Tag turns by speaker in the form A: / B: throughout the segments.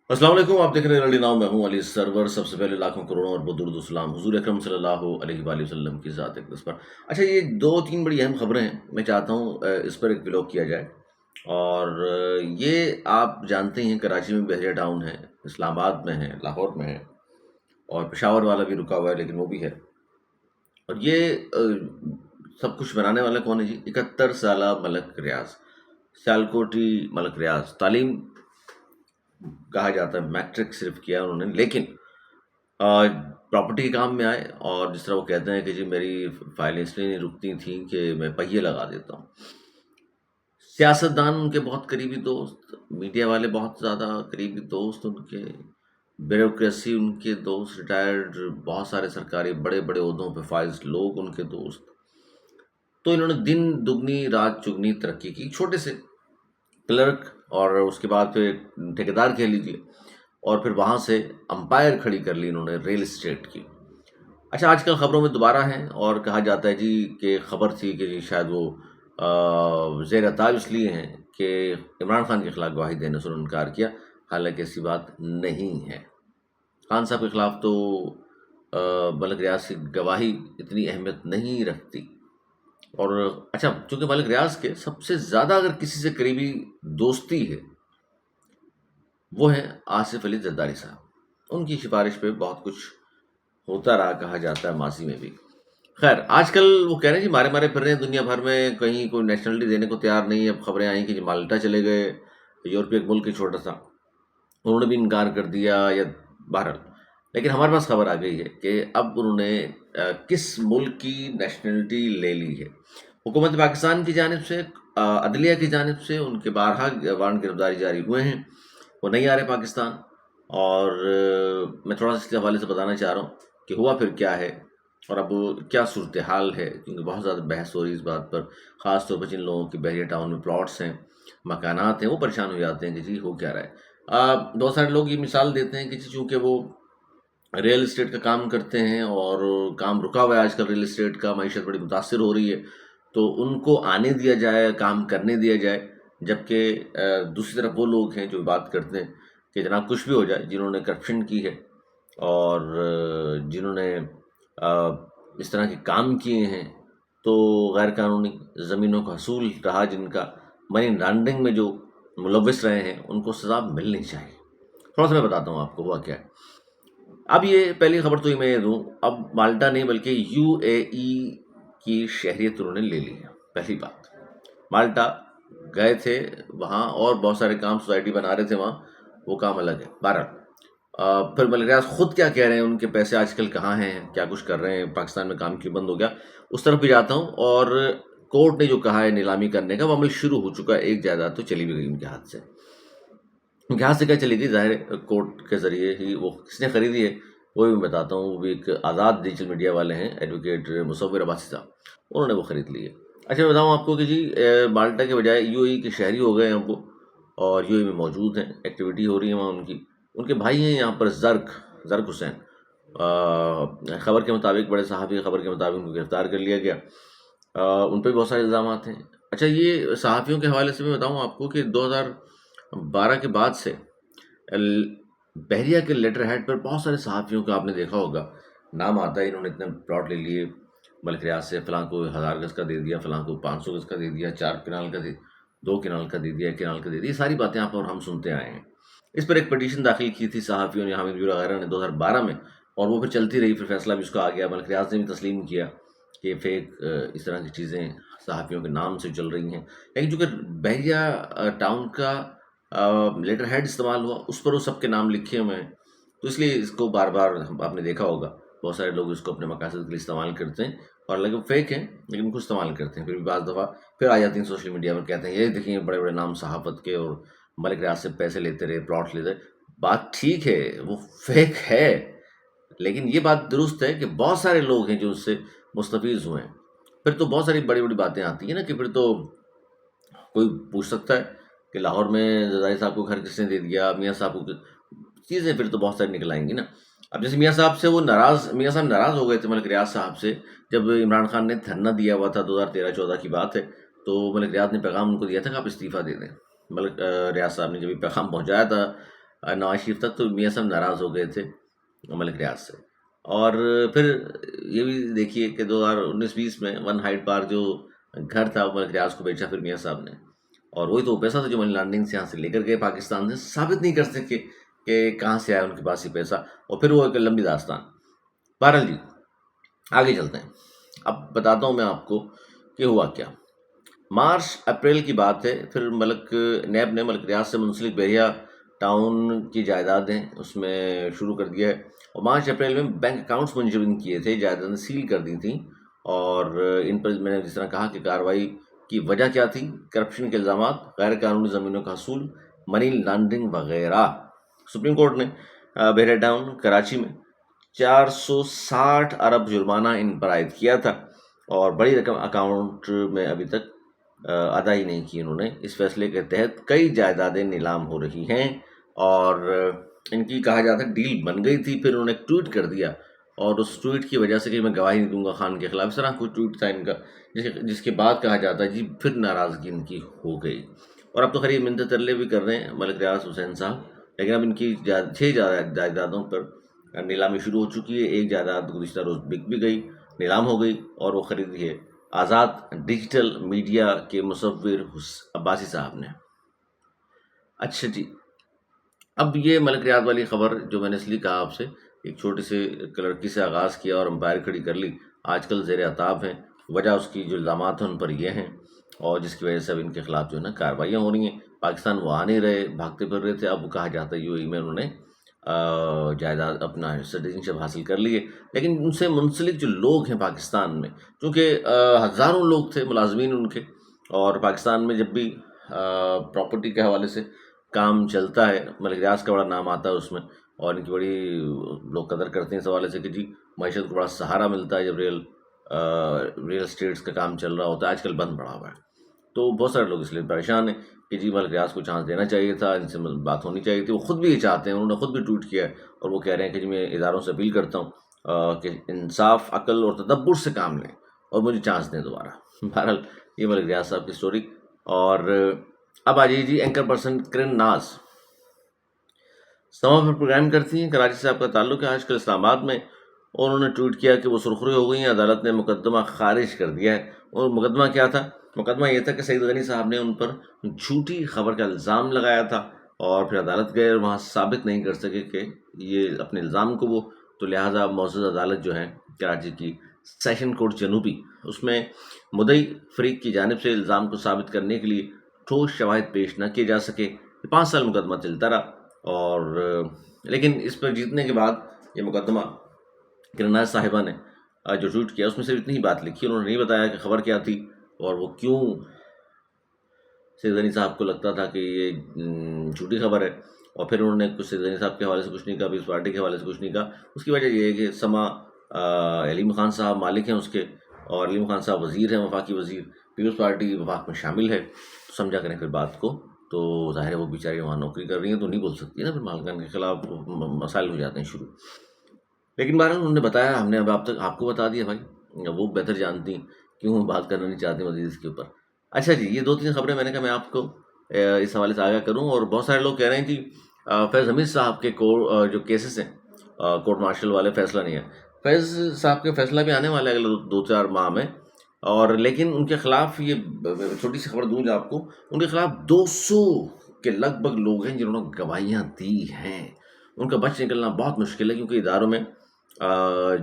A: السلام علیکم، آپ دیکھ رہے ہیں ریڈی ناؤ، میں ہوں علی سرور۔ سب سے پہلے لاکھوں کروڑوں اور درود و سلام حضور اکرم صلی اللہ علیہ وآلہ وسلم کی ذات اقدس پر۔ اچھا، یہ دو تین بڑی اہم خبریں ہیں، میں چاہتا ہوں اس پر ایک ولاگ کیا جائے۔ اور یہ آپ جانتے ہیں کراچی میں بحریہ ٹاؤن ہے، اسلام آباد میں ہے، لاہور میں ہے، اور پشاور والا بھی رکا ہوا ہے لیکن وہ بھی ہے۔ اور یہ سب کچھ بنانے والا کون ہے جی؟ 71 سالہ ملک ریاض، سیالکوٹی ملک ریاض۔ تعلیم کہا جاتا ہے میٹرک صرف کیا انہوں نے، لیکن پراپرٹی کے کام میں آئے، اور جس طرح وہ کہتے ہیں کہ جی میری فائلیں اس لیے نہیں رکتی تھیں کہ میں پہیے لگا دیتا ہوں۔ سیاستدان ان کے بہت قریبی دوست، میڈیا والے بہت زیادہ قریبی دوست ان کے، بیوروکریسی ان کے دوست، ریٹائرڈ بہت سارے سرکاری بڑے بڑے عہدوں پہ فائز لوگ ان کے دوست۔ تو انہوں نے دن دگنی رات چگنی ترقی کی، چھوٹے سے کلرک، اور اس کے بعد پھر ٹھیکیدار کہہ لیجیے، اور پھر وہاں سے امپائر کھڑی کر لی انہوں نے ریل اسٹیٹ کی۔ اچھا، آج کل خبروں میں دوبارہ ہیں، اور کہا جاتا ہے جی کہ خبر تھی کہ جی شاید وہ زیر طاج اس لیے ہیں کہ عمران خان کے خلاف گواہی دینے سے انہوں نے انکار کیا، حالانکہ ایسی بات نہیں ہے۔ خان صاحب کے خلاف تو ملک ریاض کی گواہی اتنی اہمیت نہیں رکھتی۔ اور اچھا، چونکہ ملک ریاض کے سب سے زیادہ اگر کسی سے قریبی دوستی ہے وہ ہے آصف علی زرداری صاحب، ان کی سفارش پہ بہت کچھ ہوتا رہا، کہا جاتا ہے ماضی میں بھی۔ خیر، آج کل وہ کہہ رہے ہیں جی مارے مارے پھر رہے ہیں دنیا بھر میں، کہیں کوئی نیشنلٹی دینے کو تیار نہیں۔ اب خبریں آئیں کہ جی مالٹا چلے گئے، یورپی ایک ملک ہے چھوٹا سا، انہوں نے بھی انکار کر دیا، یا بہرحال۔ لیکن ہمارے پاس خبر آ گئی ہے کہ اب انہوں نے کس ملک کی نیشنلٹی لے لی ہے۔ حکومت پاکستان کی جانب سے، عدلیہ کی جانب سے ان کے بارہا وارنٹ گرفتاری جاری ہوئے ہیں، وہ نہیں آ رہے پاکستان۔ اور میں تھوڑا سا اس کے حوالے سے بتانا چاہ رہا ہوں کہ ہوا پھر کیا ہے، اور اب کیا صورتحال ہے، کیونکہ بہت زیادہ بحث ہو رہی ہے اس بات پر، خاص طور پر جن لوگوں کی بحریہ ٹاؤن میں پلاٹس ہیں، مکانات ہیں، وہ پریشان ہو جاتے ہیں کہ جی ہو کیا رہا ہے۔ بہت سارے لوگ یہ مثال دیتے ہیں کہ جی چونکہ وہ ریل اسٹیٹ کا کام کرتے ہیں، اور کام رکا ہوا ہے آج کل ریل اسٹیٹ کا، معیشت بڑی متاثر ہو رہی ہے، تو ان کو آنے دیا جائے، کام کرنے دیا جائے۔ جبکہ دوسری طرف وہ لوگ ہیں جو بات کرتے ہیں کہ جناب کچھ بھی ہو جائے، جنہوں نے کرپشن کی ہے، اور جنہوں نے اس طرح کے کام کیے ہیں، تو غیر قانونی زمینوں کا حصول رہا، جن کا منی لانڈرنگ میں جو ملوث رہے ہیں، ان کو سزا ملنی چاہیے۔ تھوڑا سا میں بتاتا ہوں آپ کو ہوا کیا ہے۔ اب یہ پہلی خبر تو یہ میں دوں، اب مالٹا نہیں بلکہ یو اے ای کی شہریت انہوں نے لے لی ہے۔ پہلی بات، مالٹا گئے تھے وہاں، اور بہت سارے کام سوسائٹی بنا رہے تھے وہاں، وہ کام الگ ہے۔ بہرحال پھر ملک ریاض خود کیا کہہ رہے ہیں، ان کے پیسے آج کل کہاں ہیں، کیا کچھ کر رہے ہیں، پاکستان میں کام کیوں بند ہو گیا، اس طرف بھی جاتا ہوں۔ اور کورٹ نے جو کہا ہے نیلامی کرنے کا، وہ عمل شروع ہو چکا ہے، ایک جائیداد تو چلی بھی گئی ان کے ہاتھ سے۔ ان کے ہاتھ سے کیا چلی گئی، ظاہر ہے کورٹ کے ذریعے ہی، وہ کس نے خریدی ہے وہ بھی میں بتاتا ہوں۔ وہ بھی ایک آزاد ڈیجیٹل میڈیا والے ہیں، ایڈوکیٹ مصور عباسی صاحب، انہوں نے وہ خرید لی ہے۔ اچھا، میں بتاؤں آپ کو کہ جی مالٹا کے بجائے یو اے ای کے شہری ہو گئے ہیں وہ، اور یو اے ای میں موجود ہیں، ایکٹیویٹی ہو رہی ہے وہاں ان کے بھائی ہیں یہاں پر زرق حسین، خبر کے مطابق، بڑے صحافی خبر کے مطابق ان کو گرفتار کر لیا گیا۔ ان پہ بہت سارے الزامات ہیں۔ اچھا، یہ صحافیوں کے حوالے سے میں بتاؤں آپ کو کہ 2012 کے بعد سے بحریہ کے لیٹر ہیڈ پر بہت سارے صحافیوں کا آپ نے دیکھا ہوگا نام آتا ہے، انہوں نے اتنے پلاٹ لے لیے ملک ریاض سے، فلاں کو 1000 گز کا دے دیا، فلاں کو 500 گز کا دے دیا، 4 کنال کا 2 کنال کا دے دیا، 1 کنال کا دے دیا، یہ ساری باتیں آپ اور ہم سنتے آئے ہیں۔ اس پر ایک پٹیشن داخل کی تھی صحافیوں نے، حامد بیور وغیرہ نے 2012 میں، اور وہ پھر چلتی رہی، پھر فیصلہ بھی اس کا آ گیا، ملک ریاض نے بھی تسلیم کیا کہ فیک اس طرح کی چیزیں صحافیوں کے نام سے چل رہی ہیں۔ لیکن چونکہ بحریہ ٹاؤن کا لیٹر ہیڈ استعمال ہوا، اس پر وہ سب کے نام لکھے ہوئے ہیں، تو اس لیے اس کو بار بار آپ نے دیکھا ہوگا بہت سارے لوگ اس کو اپنے مقاصد کے لیے استعمال کرتے ہیں، اور لگے فیک ہیں لیکن ان کو استعمال کرتے ہیں۔ پھر بھی بعض دفعہ پھر آ جاتی ہیں سوشل میڈیا پر، کہتے ہیں یہ دیکھیں بڑے بڑے نام صحافت کے، اور ملک ریاض سے پیسے لیتے رہے، پلاٹ لیتے رہے۔ بات ٹھیک ہے، وہ فیک ہے، لیکن یہ بات درست ہے کہ بہت سارے لوگ ہیں جو اس سے مستفیض ہوئے ہیں۔ پھر تو بہت ساری بڑی بڑی باتیں آتی ہیں نا، کہ پھر تو کوئی پوچھ سکتا ہے کہ لاہور میں زرداری صاحب کو گھر کس نے دے دیا، میاں صاحب کو چیزیں پھر تو بہت ساری نکل آئیں گی نا۔ اب جیسے میاں صاحب ناراض ہو گئے تھے ملک ریاض صاحب سے، جب عمران خان نے دھرنا دیا ہوا تھا، 2013-14 کی بات ہے، تو ملک ریاض نے پیغام ان کو دیا تھا کہ آپ استعفیٰ دے دیں۔ ملک ریاض صاحب نے جب یہ پیغام پہنچایا تھا نواز شریف تک، تو میاں صاحب ناراض ہو گئے تھے ملک ریاض سے. اور پھر یہ بھی دیکھیے کہ 2019-20 میں ون ہائٹ پارک جو گھر تھا وہ ملک ریاض کو بیچا پھر میاں صاحب نے. اور وہی تو وہ پیسہ تھا جو منی لانڈرنگ سے یہاں سے لے کر گئے پاکستان سے، ثابت نہیں کر سکے کہ کہاں سے آیا ان کے پاس یہ پیسہ. اور پھر وہ ایک لمبی داستان. بہرحال جی آگے چلتے ہیں. اب بتاتا ہوں میں آپ کو کہ ہوا کیا. مارچ اپریل کی بات ہے، پھر نیب نے ملک ریاض سے منسلک بحریہ ٹاؤن کی جائیدادیں اس میں شروع کر دیا ہے. اور مارچ اپریل میں بینک اکاؤنٹس منجمد کیے تھے، جائیدادیں سیل کر دی تھیں. اور ان پر میں نے جس طرح کہا کہ کارروائی کی وجہ کیا تھی، کرپشن کے الزامات، غیر قانونی زمینوں کا حصول، منی لانڈرنگ وغیرہ. سپریم کورٹ نے بحریہ ٹاؤن کراچی میں 460 ارب جرمانہ ان پر عائد کیا تھا، اور بڑی رقم اکاؤنٹ میں ابھی تک ادا ہی نہیں کی انہوں نے. اس فیصلے کے تحت کئی جائیدادیں نیلام ہو رہی ہیں، اور ان کی کہا جاتا ہے ڈیل بن گئی تھی. پھر انہوں نے ایک ٹویٹ کر دیا، اور اس ٹویٹ کی وجہ سے کہ میں گواہی نہیں دوں گا خان کے خلاف، اس طرح کوئی ٹویٹ تھا ان کا، جس کے بعد کہا جاتا ہے جی پھر ناراضگی ان کی ہو گئی. اور اب تو خیر منت ترلے بھی کر رہے ہیں ملک ریاض حسین صاحب، لیکن اب ان کی 6 جائیدادوں پر نیلامی شروع ہو چکی ہے. ایک جائیداد گزشتہ روز بک بھی گئی، نیلام ہو گئی، اور وہ خریدی ہے آزاد ڈیجیٹل میڈیا کے مصور عباسی صاحب نے. اچھا جی، اب یہ ملک ریاض والی خبر جو میں نے اس لیے کہا آپ سے، ایک چھوٹی سی لڑکی سے آغاز کیا اور امپائر کھڑی کر لی، آج کل زیر عتاب ہیں. وجہ اس کی جو الزامات ہیں ان پر یہ ہیں، اور جس کی وجہ سے اب ان کے خلاف جو ہے نا کارروائیاں ہو رہی ہیں. پاکستان وہ آ نہیں رہے، بھاگتے پھر رہے تھے، اب وہ کہا جاتا ہے یو اے ای میں انہوں نے جائیداد اپنا سٹیزن شپ حاصل کر لیے. لیکن ان سے منسلک جو لوگ ہیں پاکستان میں، چونکہ ہزاروں لوگ تھے ملازمین ان کے، اور پاکستان میں جب بھی پراپرٹی کے حوالے سے کام چلتا ہے ملک ریاض کا بڑا نام آتا ہے اس میں، اور ان کی بڑی لوگ قدر کرتے ہیں اس حوالے سے کہ جی معیشت کو بڑا سہارا ملتا ہے جب ریل اسٹیٹس کا کام چل رہا ہوتا ہے. آج کل بند پڑا ہوا ہے، تو بہت سارے لوگ اس لیے پریشان ہیں کہ جی ملک ریاض کو چانس دینا چاہیے تھا، ان سے بات ہونی چاہیے تھی. وہ خود بھی یہ چاہتے ہیں، انہوں نے خود بھی ٹویٹ کیا ہے، اور وہ کہہ رہے ہیں کہ جی میں اداروں سے اپیل کرتا ہوں کہ انصاف، عقل اور تدبر سے کام لیں اور مجھے چانس دیں دوبارہ. بہرحال یہ ملک ریاض صاحب کی سٹوری. اور اب آ جائیے جی اینکر پرسن کرن ناز، سما پر پروگرام کرتی ہیں، کراچی سے آپ کا تعلق ہے، آج کل اسلام آباد میں. اور انہوں نے ٹویٹ کیا کہ وہ سرخرو ہو گئی ہیں، عدالت نے مقدمہ خارج کر دیا ہے. اور مقدمہ کیا تھا؟ مقدمہ یہ تھا کہ سعید غنی صاحب نے ان پر جھوٹی خبر کا الزام لگایا تھا، اور پھر عدالت گئے اور وہاں ثابت نہیں کر سکے کہ یہ اپنے الزام کو وہ، تو لہٰذا معزز عدالت جو ہے کراچی کی سیشن کورٹ جنوبی، اس میں مدعی فریق کی جانب سے الزام کو ثابت کرنے کے لیے ٹھوس شواہد پیش نہ کیے جا سکے. 5 سال مقدمہ چلتا رہا، اور لیکن اس پر جیتنے کے بعد یہ مقدمہ کرن ناز صاحبہ نے جو ٹویٹ کیا اس میں صرف اتنی ہی بات لکھی، انہوں نے نہیں بتایا کہ خبر کیا تھی، اور وہ کیوں سید غنی صاحب کو لگتا تھا کہ یہ جھوٹی خبر ہے. اور پھر انہوں نے کچھ سید غنی صاحب کے حوالے سے کچھ نہیں کہا، پیپلز پارٹی کے حوالے سے کچھ نہیں کہا. اس کی وجہ یہ ہے کہ سما علیم خان صاحب مالک ہیں اس کے، اور علیم خان صاحب وزیر ہیں، وفاقی وزیر، پیپلز پارٹی وفاق میں شامل ہے. تو سمجھا کریں پھر بات کو، تو ظاہر ہے وہ بیچاری وہاں نوکری کر رہی ہیں تو نہیں بول سکتی نا، پھر مالکان کے خلاف مسائل ہو جاتے ہیں شروع. لیکن بہرحال انہوں نے بتایا، ہم نے اب آپ کو بتا دیا بھائی، وہ بہتر جانتی ہیں، کیوں بات کرنا نہیں چاہتے مزید اس کے اوپر. اچھا جی، یہ 2-3 خبریں میں نے کہا میں آپ کو اس حوالے سے آگاہ کروں. اور بہت سارے لوگ کہہ رہے ہیں کہ فیض حمید صاحب کے جو کیسز ہیں کورٹ مارشل والے، فیصلہ نہیں ہے. فیض صاحب کے فیصلہ بھی آنے والا ہے اگلے 2-4 ماہ میں، اور لیکن ان کے خلاف یہ چھوٹی سی خبر دوں جو آپ کو، ان کے خلاف 200 کے لگ بھگ لوگ ہیں جنہوں نے گواہیاں دی ہیں. ان کا بچ نکلنا بہت مشکل ہے، کیونکہ اداروں میں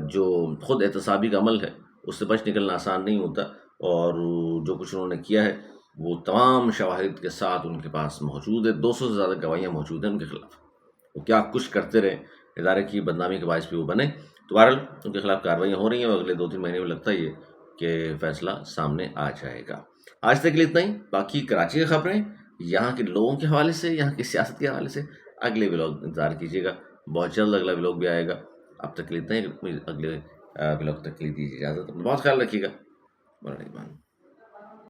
A: جو خود احتسابی کا عمل ہے اس سے بچ نکلنا آسان نہیں ہوتا. اور جو کچھ انہوں نے کیا ہے وہ تمام شواہد کے ساتھ ان کے پاس موجود ہے. 200 سے زیادہ گواہیاں موجود ہیں ان کے خلاف. وہ کیا کچھ کرتے رہے، ادارے کی بدنامی کے باعث بھی وہ بنے. تو بہرحال ان کے خلاف کارروائیاں ہو رہی ہیں، اور اگلے 2-3 مہینے میں لگتا ہے یہ کہ فیصلہ سامنے آ جائے گا. آج تک کے لیے اتنا ہی. باقی کراچی کی خبریں یہاں کے لوگوں کے حوالے سے، یہاں کی سیاست کے حوالے سے اگلے ولاگ انتظار کیجیے گا. بہت جلد اگلا ولاگ بھی آئے گا. اب تک کے لیے اتنا ہی. اگلے ولاگ تک کے لیے دیجیے اجازت. بہت خیال رکھیے گا.